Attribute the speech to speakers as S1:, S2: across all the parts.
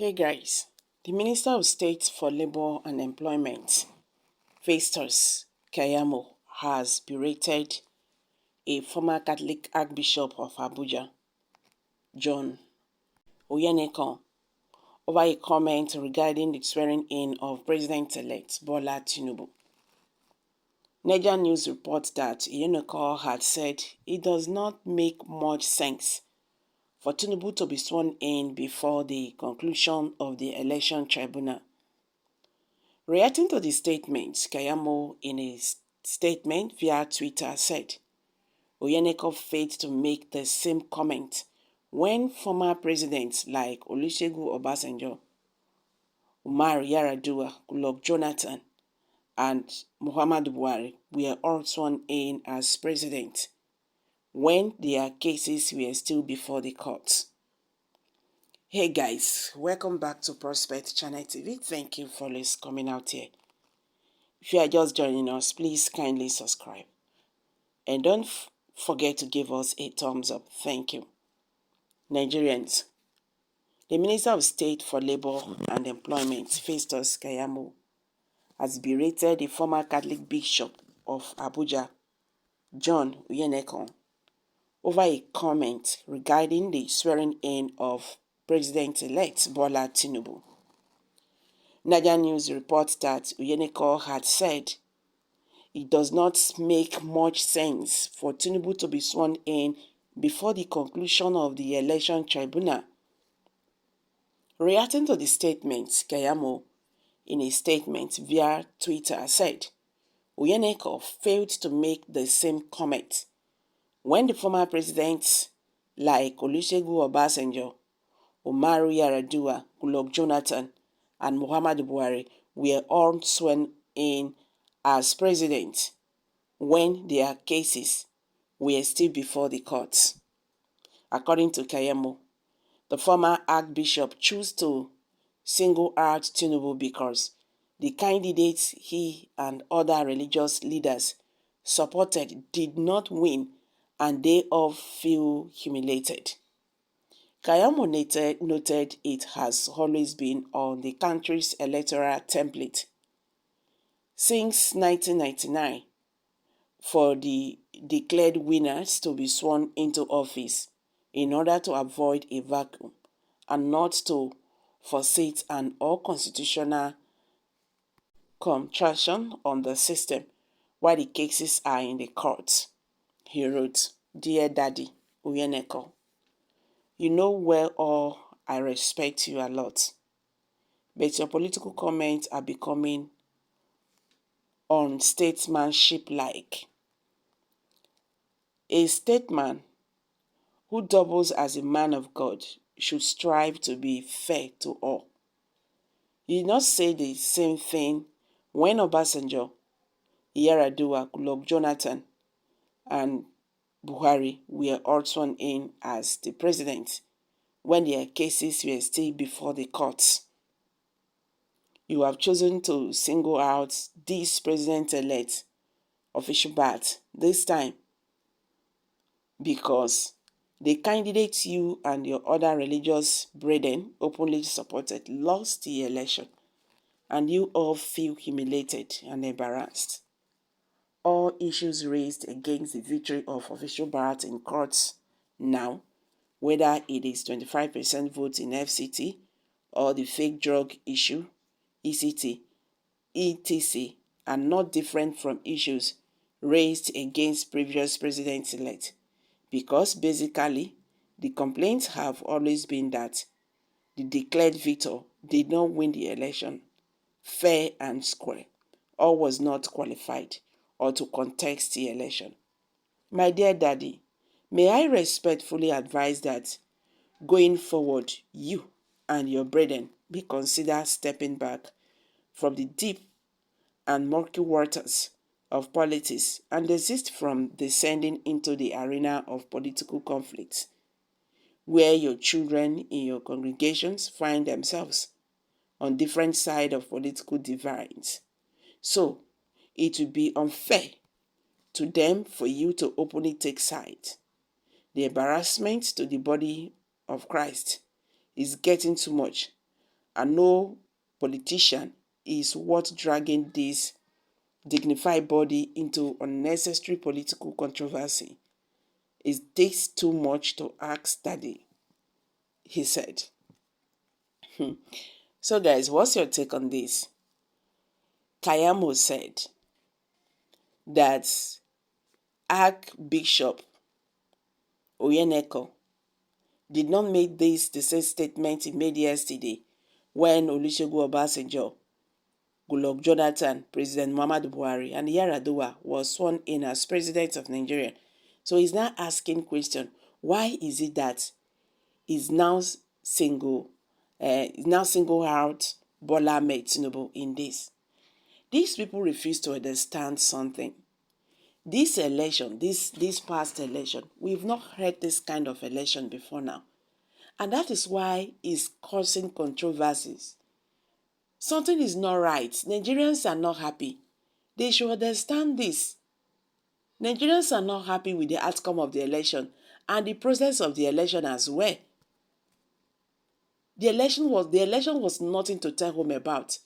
S1: Hey guys, the Minister of State for Labour and Employment, Festus Keyamo, has berated a former Catholic Archbishop of Abuja, John Onaiyekan, over a comment regarding the swearing-in of President-elect Bola Tinubu. Niger News reports that Onaiyekan had said it does not make much sense for Tinubu to be sworn in before the conclusion of the election tribunal. Reacting to the statement, Keyamo, in a statement via Twitter, said Onaiyekan failed to make the same comment when former presidents like Olusegun Obasanjo, Umar Yar'Adua, Goodluck Jonathan, and Muhammadu Buhari were all sworn in as president when their cases were still before the courts. Hey guys, welcome back to Prospect Channel TV. Thank you for always coming out here. If you are just joining us, please kindly subscribe. And don't forget to give us a thumbs up. Thank you. Nigerians, the Minister of State for Labour and Employment, Festus Keyamo, has berated the former Catholic Bishop of Abuja, John Onaiyekan, over a comment regarding the swearing-in of President-elect Bola Tinubu. Niger News reports that Onaiyekan had said it does not make much sense for Tinubu to be sworn in before the conclusion of the election tribunal. Reacting to the statement, Keyamo, in a statement via Twitter, said Onaiyekan failed to make the same comment when the former presidents like Olusegun Obasanjo, Umar Yar'Adua, Goodluck Jonathan, and Muhammadu Buhari were all sworn in as president when their cases were still before the courts. According to Keyamo, the former Archbishop chose to single out Tinubu because the candidates he and other religious leaders supported did not win and they all feel humiliated. Keyamo noted it has always been on the country's electoral template since 1999 for the declared winners to be sworn into office in order to avoid a vacuum and not to force an unconstitutional contraction on the system while the cases are in the courts. He wrote, "Dear Daddy Onaiyekan, you know well I respect you a lot, but your political comments are becoming unstatesmanship-like. A statesman who doubles as a man of God should strive to be fair to all. You did not say the same thing when Obasanjo, Yar'Adua, Goodluck Jonathan, and Buhari were all sworn in as the president when their cases were still before the courts. You have chosen to single out this president-elect official bat this time because the candidates you and your other religious brethren openly supported lost the election, and you all feel humiliated and embarrassed. All issues raised against the victory of official Bharat in courts now, whether it is 25% vote in FCT or the fake drug issue, ECT, etc., are not different from issues raised against previous president-elect, because basically the complaints have always been that the declared victor did not win the election fair and square, or was not qualified or to contest the election. My dear Daddy, may I respectfully advise that going forward, you and your brethren be considered stepping back from the deep and murky waters of politics and desist from descending into the arena of political conflict, where your children in your congregations find themselves on different sides of political divides. So, it would be unfair to them for you to openly take sides. The embarrassment to the body of Christ is getting too much, and no politician is worth dragging this dignified body into unnecessary political controversy. Is this too much to ask, Daddy? He said. So, guys, what's your take on this? Keyamo said that Archbishop Onaiyekan did not make this the same statement he made yesterday when Olusegun Obasanjo, Goodluck Jonathan, President Muhammadu Buhari, and Yar'Adua was sworn in as president of Nigeria. So he's now asking question: why is it that he's now single out Bola Ahmed Tinubu in this? These people refuse to understand something. This election, this past election, we've not heard this kind of election before now. And that is why it's causing controversies. Something is not right. Nigerians are not happy. They should understand this. Nigerians are not happy with the outcome of the election and the process of the election as well. The election was nothing to tell home about.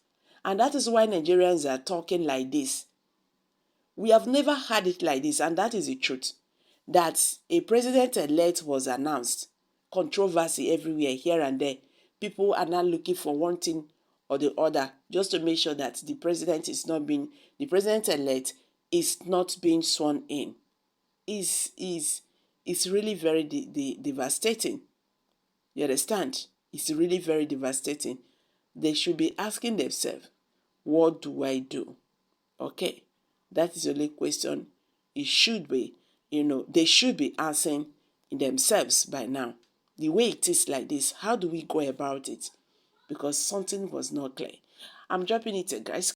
S1: And that is why Nigerians are talking like this. We have never had it like this, and that is the truth. That a president-elect was announced. Controversy everywhere, here and there. People are now looking for one thing or the other just to make sure that the president-elect is not being sworn in. It's really very devastating. You understand? It's really very devastating. They should be asking themselves, what do I do? Okay, that is the only question it should be, they should be answering themselves by now. The way it is like this, how do we go about it? Because something was not clear. I'm dropping it, guys.